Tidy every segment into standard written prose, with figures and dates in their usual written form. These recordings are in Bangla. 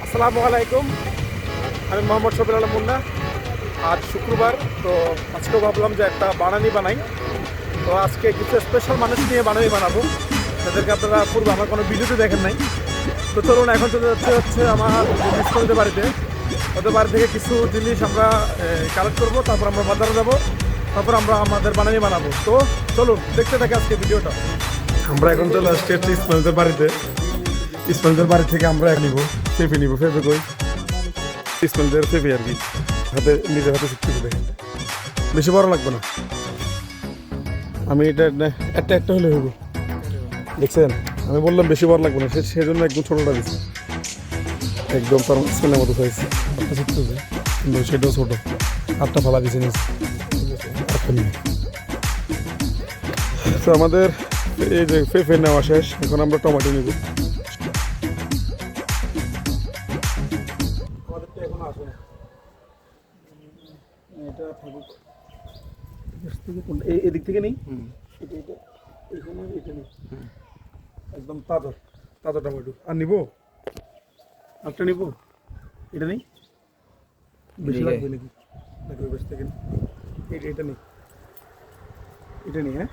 আসসালামু আলাইকুম, আমি মোহাম্মদ শফিল আলম মুন্না। আজ শুক্রবার, তো আজকেও ভাবলাম যে একটা বানানি বানাই। তো আজকে কিছু স্পেশাল মানুষ নিয়ে বানানি বানাবো, তাদেরকে আপনারা পূর্বে আমার কোনো ভিডিওতে দেখেন নাই। তো চলুন, এখন চলে যাচ্ছে আমার মিসফ্রেন্ডের বাড়িতে। ওদের বাড়ি থেকে কিছু জিনিস আমরা কালেক্ট করবো, তারপর আমরা বাজারে যাবো, তারপর আমরা আমাদের বানানি বানাবো। তো চলুন দেখতে থাকি আজকে ভিডিওটা। আমরা এখন চলে আসছি ইসমাইলদের বাড়িতে। ইসমাইলদের বাড়ি থেকে আমরা নিব ফেফে নিব। ফেফে কই? ইসমাইলদের ফেফে আর কি, হাতে নিজের হাতে শিখতে দেখেন। বেশি বড় লাগবে না, আমি এটা একটা একটা হলে হইব। দেখছেন, আমি বললাম বেশি বড় লাগবে না, সেজন্য একদম ছোটোটা দিচ্ছি, একদম তার স্মেলের মতো চাইছি। একটা শিখতেছে কিন্তু সেটাও ছোটো, আটটা ফালা দিচ্ছে নিচ্ছে। তো আমাদের এই যে ফেফে নেওয়া শেষ, এখন আমরা টমেটো নিব। এটা থাকুক, এদিক থেকে নেই, এটা এইখানে এটা নেই, একদম তাজা তাজা টমেটো। আর নিবো একটা নিব, এটা নেই, বেশি লাগবে নাকি? নাকি ওই বেশ থেকে এটা নেই, এটা নেই। হ্যাঁ,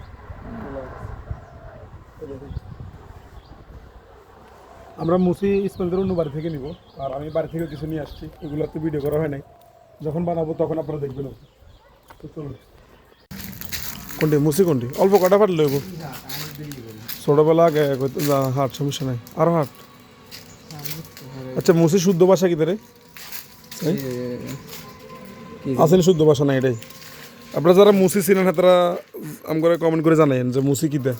আমরা মুসি ইসমাইলদের অন্য বাড়ি থেকে নিব, আর আমি বাড়ি থেকে কিছু নিয়ে আসছি, এগুলো তো ভিডিও করা হয় নাই। যখন বানাবো তখন আপনারা দেখবেন। তো চলুন, কোনটি মুসি কোনটি? অল্প কটা ফাট লইব, ছোটোবেলা আগে হাট, সমস্যা নাই। আরও হাট। আচ্ছা, মুসি শুদ্ধ ভাষা কি রে? আসেন শুদ্ধ ভাষা নাই এটাই। আপনারা যারা মুসি ছিলেন তারা আমাকে কমেন্ট করে জানাইন যে মুসি কিতা।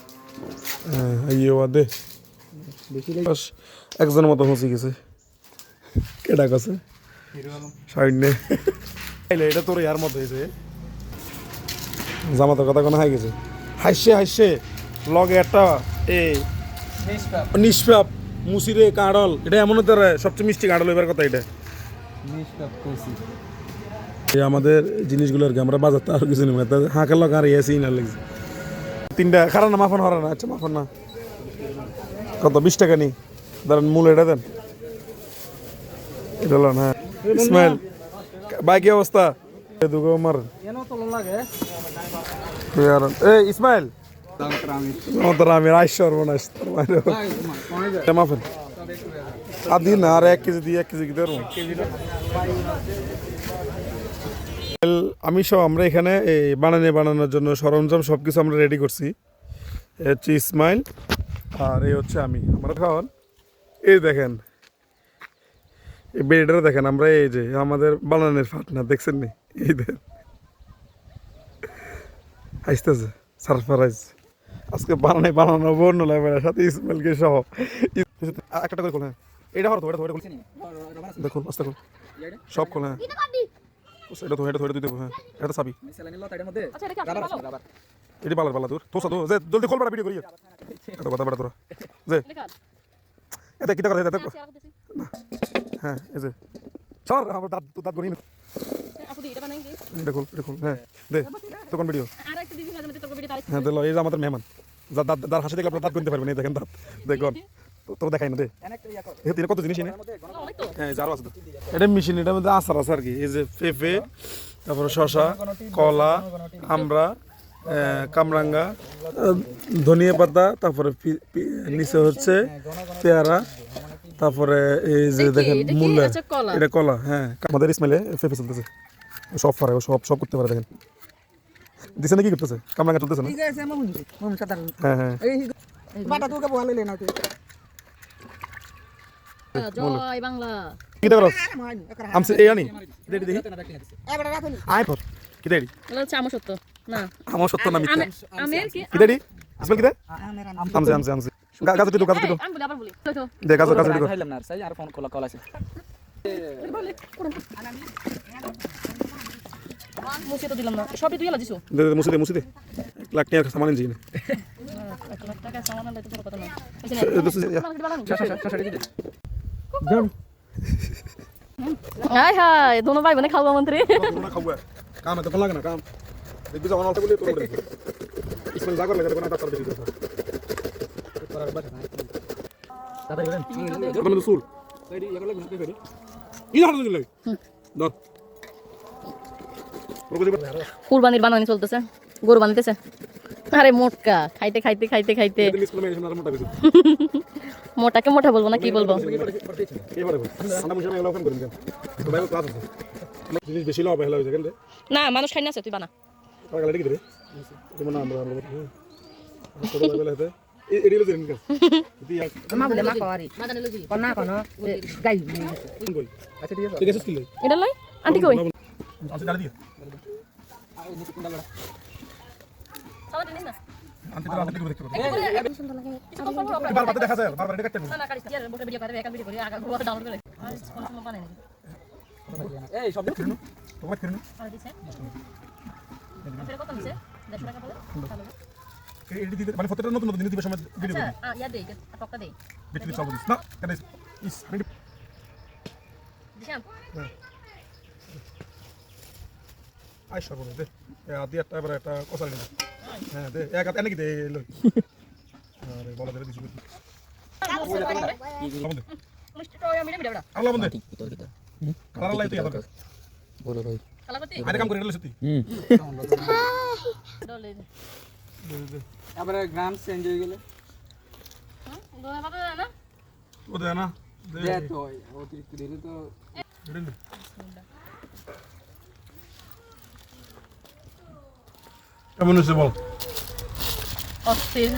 হ্যাঁ, ইয়ে দে একজনের মতো মুসি গেছে। কেডা কাছে সাইড এটা তোর ইয়ার মতো হয়েছে। জামাতের কথা কোনো হাই গেছে, হাসছে লগে একটা নিষ্পাপ মুসিরে কাঁড়ল। এটা এমন তোর সবচেয়ে মিষ্টি কাঁড়ল এবার কথা। এটা আমাদের জিনিসগুলো আর কি, আমরা বাজার তো আর কিছু নেই, হাঁকের লগ আর ইয়েছি না লেগেছে। তিনটা খারাপ না, মাফন হরা না। আচ্ছা মাফন না, কত? 20 টাকা নি ধরেন, মূল এটা দেন। এটা হলো না। ইসমাইল ভাই, কি অবস্থা? ইসমাইল আমি আদি না, আর 1 কেজি দিয়ে 1 কেজি কি আমি সব আমরা এখানে এই বানানোর জন্য সরঞ্জাম সবকিছু আমরা রেডি করছি। হচ্ছে ইসমাইল আর এই হচ্ছে আমি। আমরা খাওয়ান এই দেখেন, এই বেডটা দেখেন, আমরা এই যে আমাদের বানানোর ফাটনা দেখছেন নি? এই দেখেন আসতেছে সারপ্রাইজ। আজকে বানানো বন্য লাগবে সাথে ইসমাইলকে সহ একটা করে খোল। হ্যাঁ, এটা হরতো এটা ধরে দেখুন, আস্তে খোল, সব খোল। হ্যাঁ, এটা তো ধরে দিতে। হ্যাঁ, এটা চাবি, এটি পালার দূর তোসা তো যে জলদি খোল, ভিডিও করি এটা কথা বড় তোরা যে এটা কিটা করে এটা। হ্যাঁ, এই যে স্যার আমার দাঁত গনি এটা খোল। হ্যাঁ দে তো কোন ভিডিও? হ্যাঁ দিল, এই যে আমাদের মেহমান যার হাসি দেখলে আপনার দাঁত গুনতে পারবেন। এই দেখেন দাঁত দেখুন, তো দেখাই না দে কত জিনিস এনে। হ্যাঁ, যারও আছে এটা মেশিন, এটার মধ্যে আচার আছে আর কি। এই যে পেঁপে, তারপরে শশা, কলা, আমরা, কামরাঙ্গা, ধনিয়া পাতা, তারপরে নিচে হচ্ছে পেয়ারা, তারপরে এই যে দেখেন মূল্য, এটা কলা। হ্যাঁ, আমাদের ইসমাইলে পেঁপে চলতেছে, সব পারে, সব করতে পারে। দেখেন দিছে না, কি করতেছে? কামরাঙ্গা চলতেছে না? হ্যাঁ হ্যাঁ, জয় বাংলা। কি দেখো আমসে এই আনি দেড়ি দেখি আই পর কি দেড়ি হচ্ছে আমো সত্য না, আমো সত্য না মিথ্যা। আমের কি দেড়ি আসল কি দে আমসে গাছ দিতো আমি বলি আবার বলি দে গাছ দিতো খাইলাম না সাই আর ফোন কল আছে মুছে তো দিলাম না, সবই তুই লাগিস দে মুছে দে 1 লাখ টাকা সামান দিন। 1 লাখ টাকা সামান দিতে তোর কথা না हाय हाय दोनों भाई बने खाऊंगा मंत्री खाऊंगा काम है तो लगा ना काम देख जाओ ना बोले तो इसमें जाकर लगा बना कर दे दादा কুরবানির বানানি চলতেছে, গরু বানাইতেছে। আরে মোটকা খাইতে খাইতে খাইতে খাইতে মোটাকে মোটা বলবো না কি বলবো? না মানুষ খাই না তুই বানা। এটা লই আন্টি কই? দেখা যায় বারবার এটা কাটতে এই সব তোমার কিরণ এডি দিতে মানে ফটোটা নতুন নতুন দিবে সময় ভিডিও করি ইয়া দেই টকটা দেই দেখতে সব দিস না কেন ইস দিশাম আই সব দে আদি একটা এবার একটা কষা নিয়ে হ্যাঁ দে এক এনে কি দে লই আরে বলা ধরে দিছি বন্ধু মিষ্টি তো আমি নেব এটা আল্লাহ বন্ধু ভিতর ভিতর কালার লাইতে ইয়াদ বলো ভাই কালা করতে আরে কাম করে রে সত্যি ডলে আবার গ্রাম চেঞ্জ হয়ে গেল দোয়া বাবা না ও দে না দে তো অতিরিক্ত দিলে তো কেমন হচ্ছে বল অস্থির